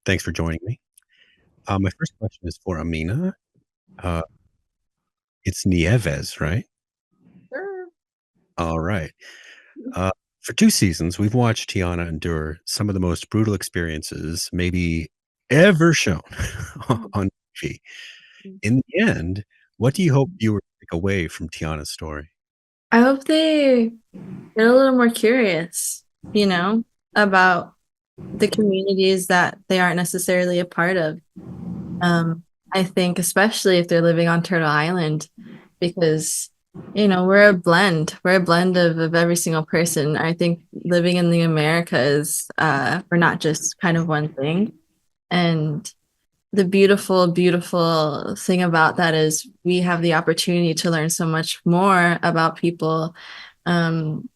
Thanks for joining me. My first question is for Aminah. Uh, it's Nieves, right? Sure. All right. Uh, for 2 seasons, we've watched Teonna endure some of the most brutal experiences maybe ever shown on TV. In the end, what do you hope viewers take away from Tiana's story? I hope they get a little more curious, you know, about the communities that they aren't necessarily a part of. Um, I think especially if they're living on Turtle Island, because we're a blend of every single person. I think living in the Americas, we're not just kind of one thing. And the beautiful, beautiful thing about that is we have the opportunity to learn so much more about people. Um,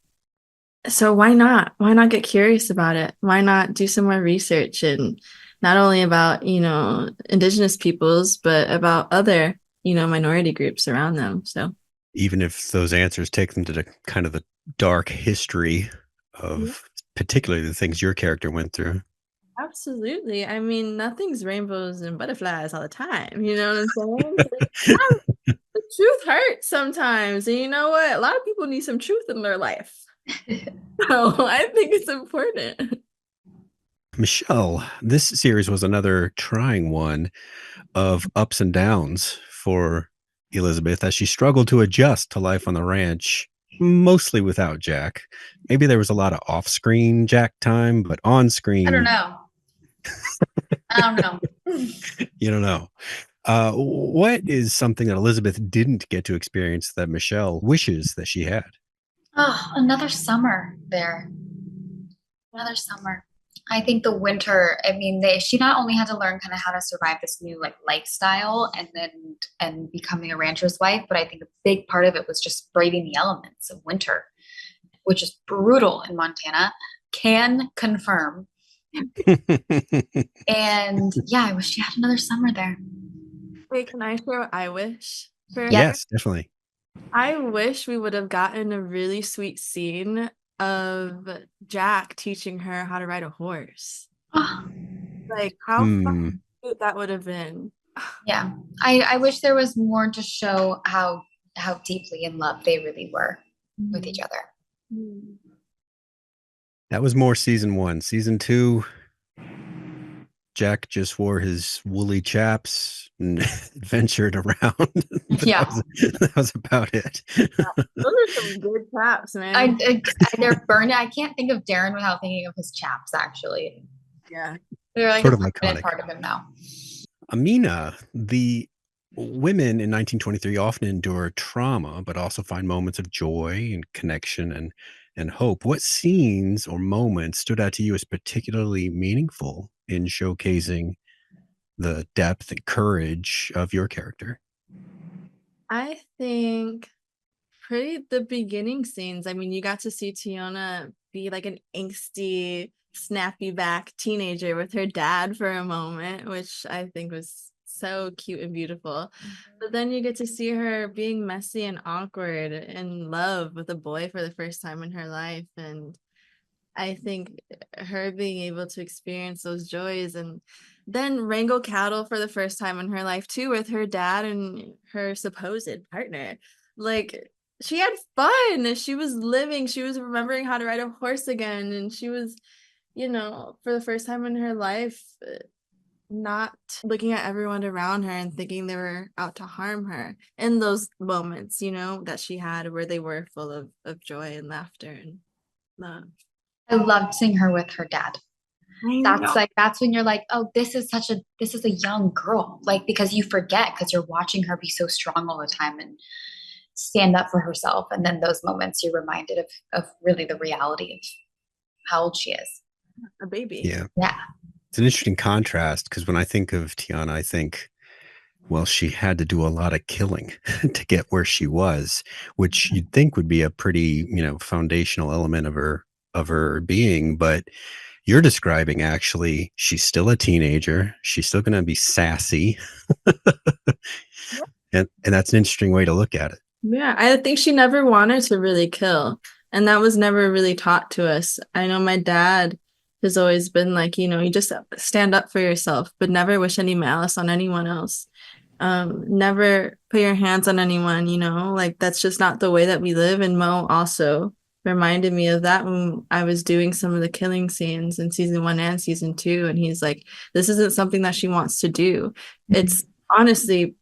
so why not? Why not get curious about it? Why not do some more research and not only about, indigenous peoples, but about other, minority groups around them. So Even if those answers take them to the kind of the dark history yeah, of particularly the things your character went through. absolutely. I mean, nothing's rainbows and butterflies all the time. You know what I'm saying? The truth hurts sometimes. And you know what? A lot of people need some truth in their life. So I think it's important. Michelle, this series was another trying one of ups and downs for Elizabeth as she struggled to adjust to life on the ranch, mostly without Jack. Maybe there was a lot of off screen Jack time, but on I don't screen, know. I don't know. you don't know. What is something that Elizabeth didn't get to experience that Michelle wishes that she had? Oh, another summer there. Another summer. I think the winter, I mean, she not only had to learn kind of how to survive this new like lifestyle and becoming a rancher's wife, but I think a big part of it was just braving the elements of winter, which is brutal in Montana. Can confirm. And yeah, I wish she had another summer there. Wait, can I share what I wish for her? Yeah. Yes, definitely. I wish we would have gotten a really sweet scene of Jack teaching her how to ride a horse. Oh, Like how Hmm. cute that would have been. yeah. I wish there was more to show how deeply in love they really were with each other. Mm. That was more season one. Season two, Jack just wore his woolly chaps and adventured around. But Yeah. that was about it. Those are some good taps, I, man. I they're burned. I can't think of Darren without thinking of his chaps. Actually, Yeah. they're like Sort a of permanent iconic. part of him now. Amina, the women in 1923 often endure trauma, but also find moments of joy and connection and hope. What scenes or moments stood out to you as particularly meaningful in showcasing the depth and courage of your character? I think pretty the beginning scenes. I mean, you got to see Teonna be like an angsty, snappy back teenager with her dad for a moment, which I think was so cute and beautiful. But then you get to see her being messy and awkward in love with a boy for the first time in her life. And I think her being able to experience those joys and then wrangle cattle for the first time in her life too with her dad and her supposed partner. Like she had fun. She was living, she was remembering how to ride a horse again. And she was, for the first time in her life, not looking at everyone around her and thinking they were out to harm her in those moments, that she had where they were full of joy and laughter and love. I loved seeing her with her dad. I know. That's when you're like, oh, this is a young girl. Like because you forget because you're watching her be so strong all the time and stand up for herself. And then those moments you're reminded of really the reality of how old she is. A baby. Yeah. Yeah. It's an interesting contrast because when I think of Tiana, I think, well, she had to do a lot of killing to get where she was, which you'd think would be a pretty, foundational element of her being. But you're describing actually, she's still a teenager. She's still going to be sassy, and that's an interesting way to look at it. Yeah, I think she never wanted to really kill, and that was never really taught to us. I know my dad has always been like, you just stand up for yourself, but never wish any malice on anyone else. Never put your hands on anyone, like that's just not the way that we live. And Mo also reminded me of that when I was doing some of the killing scenes in season 1 and season 2. And he's like, this isn't something that she wants to do. It's honestly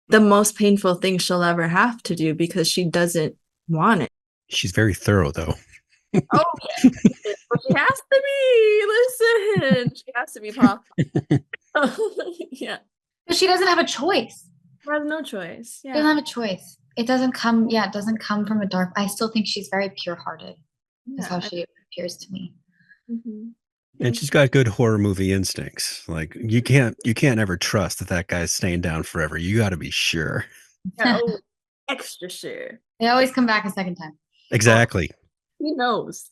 the most painful thing she'll ever have to do because she doesn't want it. She's very thorough, though. Oh, yeah. But she has to be. Listen, she has to be pop. Yeah. But she doesn't have a choice. She has no choice. She doesn't have a choice. It doesn't come from a dark. I still think she's very pure-hearted. Is how she appears to me. Mm-hmm. And she's got good horror movie instincts. Like you can't ever trust that guy's staying down forever. You got to be sure. Oh, extra sure. They always come back a second time. Exactly. He knows.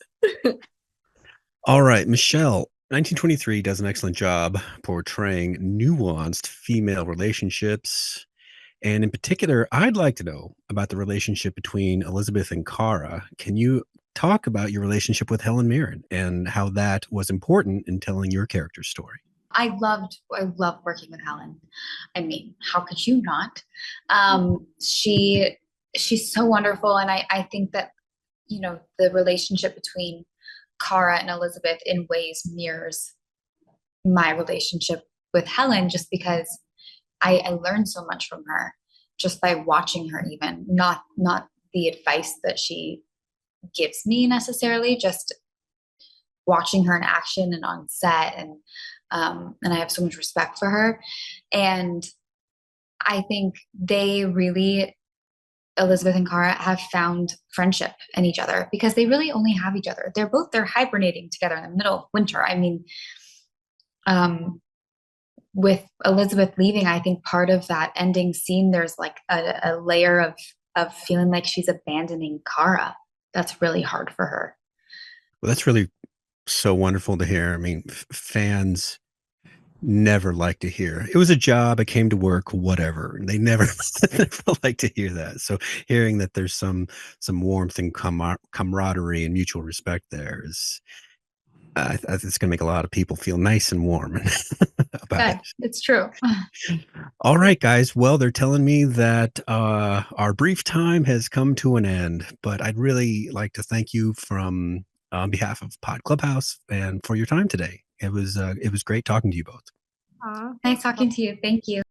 All right, Michelle. 1923 does an excellent job portraying nuanced female relationships. And in particular, I'd like to know about the relationship between Elizabeth and Kara. Can you talk about your relationship with Helen Mirren and how that was important in telling your character's story? I loved working with Helen. I mean, how could you not? She's so wonderful. And I think that, the relationship between Kara and Elizabeth in ways mirrors my relationship with Helen, just because I learned so much from her just by watching her, even not the advice that she gives me necessarily, just watching her in action and on set. And I have so much respect for her. And I think Elizabeth and Kara have found friendship in each other because they really only have each other. They're hibernating together in the middle of winter. I mean, with Elizabeth leaving, I think part of that ending scene, there's like a layer of feeling like she's abandoning Kara. That's really hard for her. Well, that's really so wonderful to hear. I mean, fans never like to hear it was a job, I came to work, whatever. They never, never like to hear that. So hearing that there's some warmth and camaraderie and mutual respect there is it's going to make a lot of people feel nice and warm about it. It's true. All right, guys. Well, they're telling me that our brief time has come to an end, but I'd really like to thank you on behalf of Pod Clubhouse and for your time today. It was great talking to you both. Nice talking to you. Thank you.